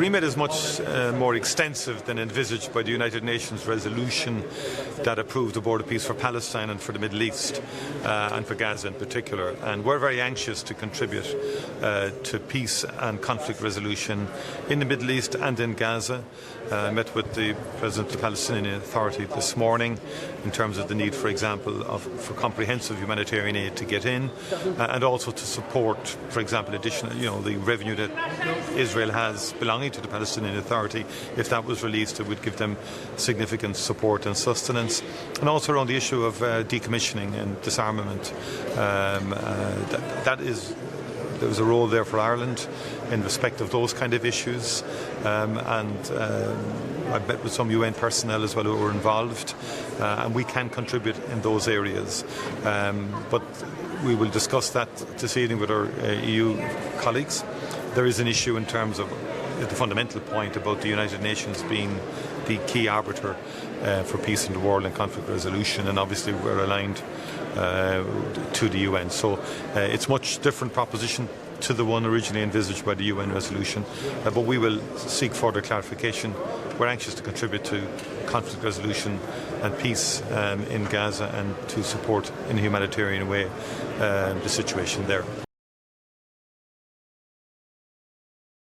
remit is much more extensive than envisaged by the United Nations resolution that approved the border peace for Palestine and for the Middle East and for Gaza in particular. And we're very anxious to contribute to peace and conflict resolution in the Middle East and in Gaza. I met with the President of the Palestinian Authority this morning in terms of the need, for example, for comprehensive humanitarian aid to get in and also to support, for example, additional, the revenue that Israel has belonging to the Palestinian Authority. If that was released, it would give them significant support and sustenance. And also around the issue of decommissioning and disarmament. There was a role there for Ireland in respect of those kind of issues, and I've met with some UN personnel as well who were involved, and we can contribute in those areas. But we will discuss that this evening with our EU colleagues. There is an issue in terms of the fundamental point about the United Nations being the key arbiter for peace in the world and conflict resolution, and obviously we're aligned to the UN. So it's a much different proposition to the one originally envisaged by the UN resolution, but we will seek further clarification. We're anxious to contribute to conflict resolution and peace in Gaza and to support in a humanitarian way the situation there.